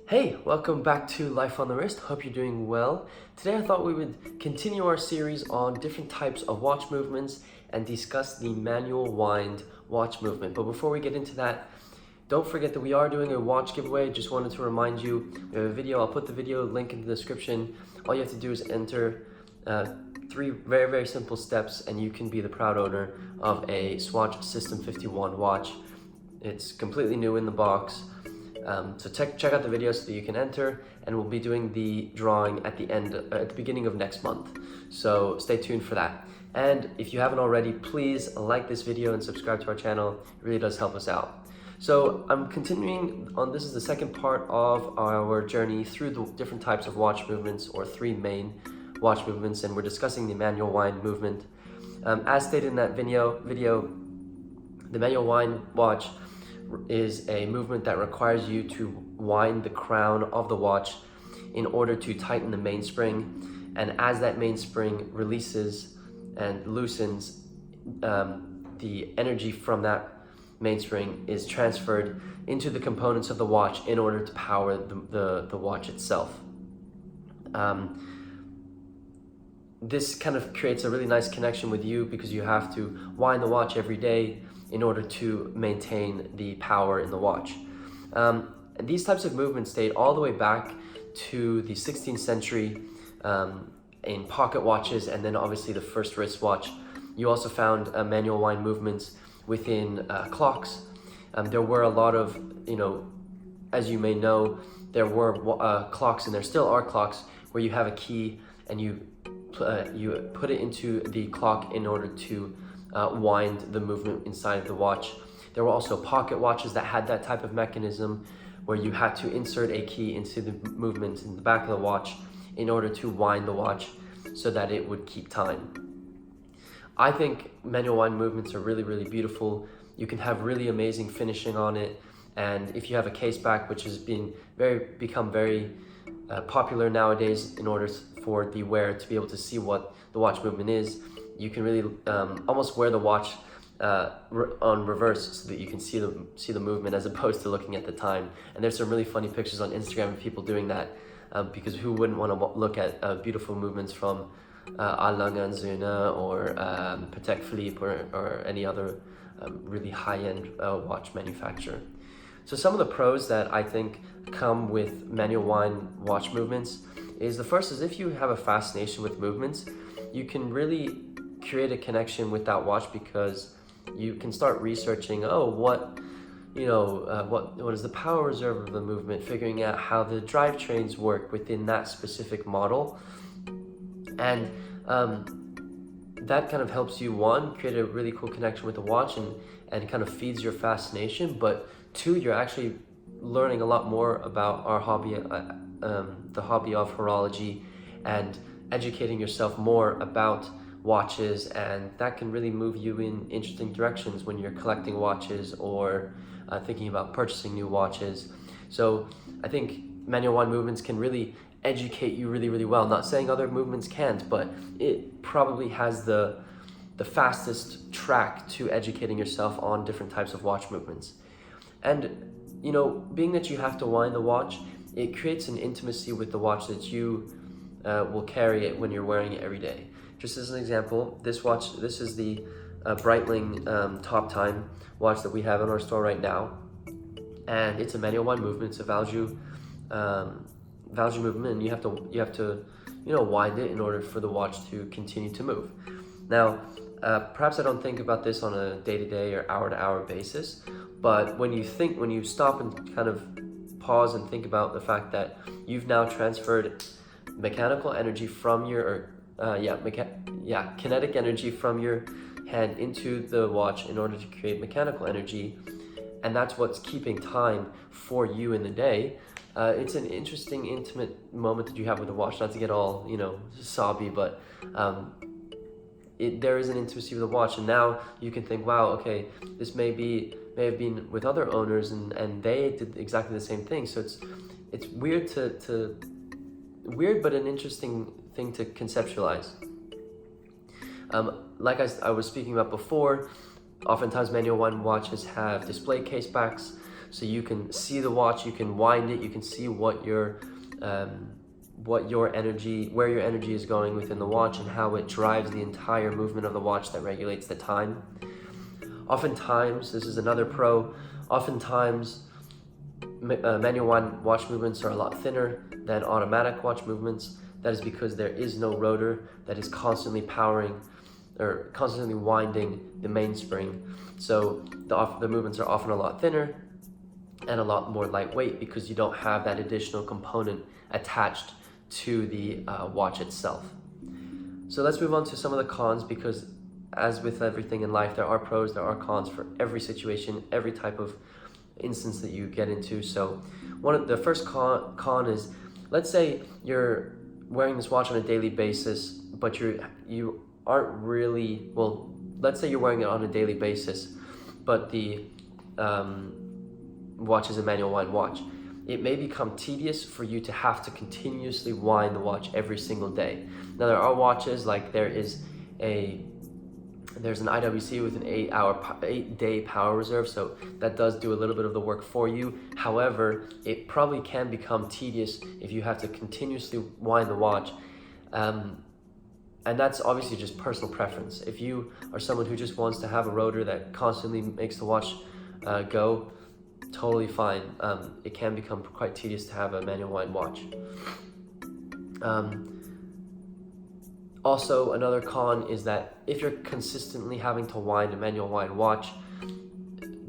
Hey, welcome back to Life on the Wrist. Hope you're doing well. Today I thought we would continue our series on different types of watch movements and discuss the manual wind watch movement. But before we get into that, don't forget that we are doing a watch giveaway. Just wanted to remind you, we have a video. I'll put the video link in the description. All you have to do is enter three very simple steps and you can be the proud owner of a Swatch System 51 watch. It's completely new in the box. So check out the video so that you can enter, and we'll be doing the drawing at the beginning of next month. So stay tuned for that. And if you haven't already, please like this video and subscribe to our channel. It really does help us out. So I'm continuing on. This is the second part of our journey through the different types of watch movements, or three main watch movements, and we're discussing the manual wind movement. As stated in that video, the manual wind watch is a movement that requires you to wind the crown of the watch in order to tighten the mainspring, and as that mainspring releases and loosens, the energy from that mainspring is transferred into the components of the watch in order to power the watch itself. This kind of creates a really nice connection with you because you have to wind the watch every day in order to maintain the power in the watch. These types of movements date all the way back to the 16th century in pocket watches, and then obviously the first wristwatch. You also found manual wind movements within clocks. There were a lot of, as you may know, there were clocks, and there still are clocks, where you have a key and you put it into the clock in order to wind the movement inside of the watch. There were also pocket watches that had that type of mechanism where you had to insert a key into the movement in the back of the watch in order to wind the watch so that it would keep time. I think manual wind movements are really beautiful. You can have really amazing finishing on it, and if you have a case back, which has become very popular nowadays in order for the wearer to be able to see what the watch movement is, you can really almost wear the watch on reverse so that you can see the movement as opposed to looking at the time. And there's some really funny pictures on Instagram of people doing that, because who wouldn't want to look at beautiful movements from A. Lange & Söhne or Patek Philippe or any other really high-end watch manufacturer. So some of the pros that I think come with manual wind watch movements is, the first is, if you have a fascination with movements, you can really create a connection with that watch because you can start researching, what is the power reserve of the movement, figuring out how the drivetrains work within that specific model. And that kind of helps you, one, create a really cool connection with the watch and kind of feeds your fascination, but two, you're actually learning a lot more about our hobby, the hobby of horology, and educating yourself more about watches, and that can really move you in interesting directions when you're collecting watches or thinking about purchasing new watches. So I think manual wind movements can really educate you really well. Not saying other movements can't, but it probably has the fastest track to educating yourself on different types of watch movements. And being that you have to wind the watch, it creates an intimacy with the watch that you will carry it when you're wearing it every day. Just as an example, this is the Breitling Top Time watch that we have in our store right now, and it's a manual wind movement. It's a Valjoux movement, and you have to wind it in order for the watch to continue to move. Now, perhaps I don't think about this on a day-to-day or hour-to-hour basis, but when you stop and kind of pause and think about the fact that you've now transferred mechanical energy from your kinetic energy from your hand into the watch in order to create mechanical energy, and that's what's keeping time for you in the day. It's an interesting, intimate moment that you have with the watch. Not to get all sobby, but there is an intimacy with the watch, and now you can think, wow, okay, this may have been with other owners, and they did exactly the same thing. So it's weird weird, but an interesting thing to conceptualize. Like I was speaking about before, oftentimes manual wind watches have display case backs, so you can see the watch, you can wind it, you can see what your energy, where your energy is going within the watch, and how it drives the entire movement of the watch that regulates the time. Oftentimes, this is another pro, oftentimes manual watch movements are a lot thinner than automatic watch movements. That is because there is no rotor that is constantly powering or constantly winding the mainspring. So the movements are often a lot thinner and a lot more lightweight because you don't have that additional component attached to the watch itself. So let's move on to some of the cons, because as with everything in life, there are pros, there are cons for every situation, every type of instance that you get into. So the first con is, let's say you're wearing this watch on a daily basis, but you aren't really, well, let's say you're wearing it on a daily basis, but the watch is a manual wind watch. It may become tedious for you to have to continuously wind the watch every single day. Now there are watches, like there's an IWC with an 8-day power reserve, so that does do a little bit of the work for you. However, it probably can become tedious if you have to continuously wind the watch. And that's obviously just personal preference. If you are someone who just wants to have a rotor that constantly makes the watch go, totally fine. It can become quite tedious to have a manual wind watch. Also, another con is that if you're consistently having to wind a manual wind watch,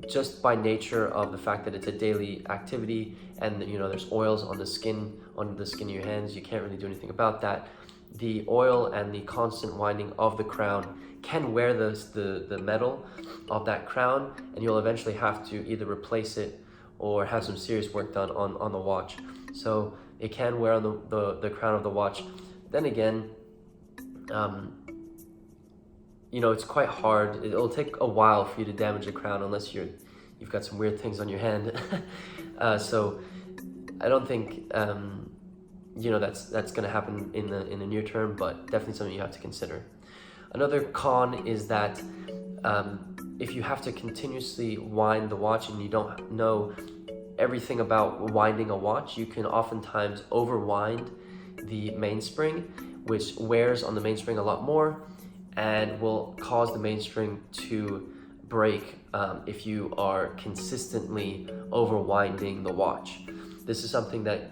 just by nature of the fact that it's a daily activity and there's oils on the skin of your hands, you can't really do anything about that. The oil and the constant winding of the crown can wear the metal of that crown, and you'll eventually have to either replace it or have some serious work done on the watch. So it can wear on the crown of the watch. Then again, it's quite hard. It'll take a while for you to damage the crown unless you've got some weird things on your hand. So I don't think that's going to happen in the near term, but definitely something you have to consider. Another con is that if you have to continuously wind the watch and you don't know everything about winding a watch, you can oftentimes overwind the mainspring, which wears on the mainspring a lot more and will cause the mainspring to break if you are consistently overwinding the watch. This is something that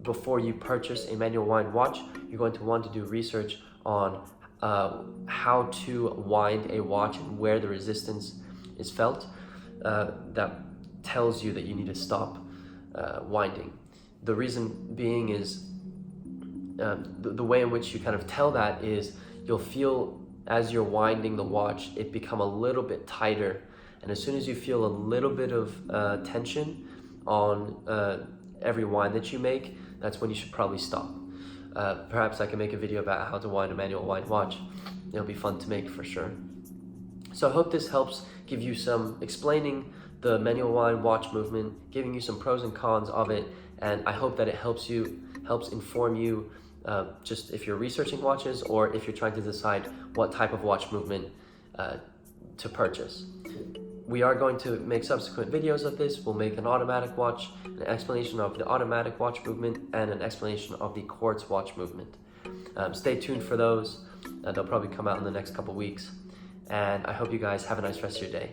before you purchase a manual wind watch, you're going to want to do research on how to wind a watch and where the resistance is felt. That tells you that you need to stop winding. The reason being is the way in which you kind of tell that is you'll feel as you're winding the watch it become a little bit tighter, and as soon as you feel a little bit of tension on every wind that you make, that's when you should probably stop. Perhaps I can make a video about how to wind a manual wind watch. It'll be fun to make for sure. So I hope this helps give you some explaining the manual wind watch movement, giving you some pros and cons of it, and I hope that it helps inform you just if you're researching watches or if you're trying to decide what type of watch movement to purchase. We are going to make subsequent videos of this. We'll make an automatic watch, an explanation of the automatic watch movement, and an explanation of the quartz watch movement. Stay tuned for those. They'll probably come out in the next couple weeks. And I hope you guys have a nice rest of your day.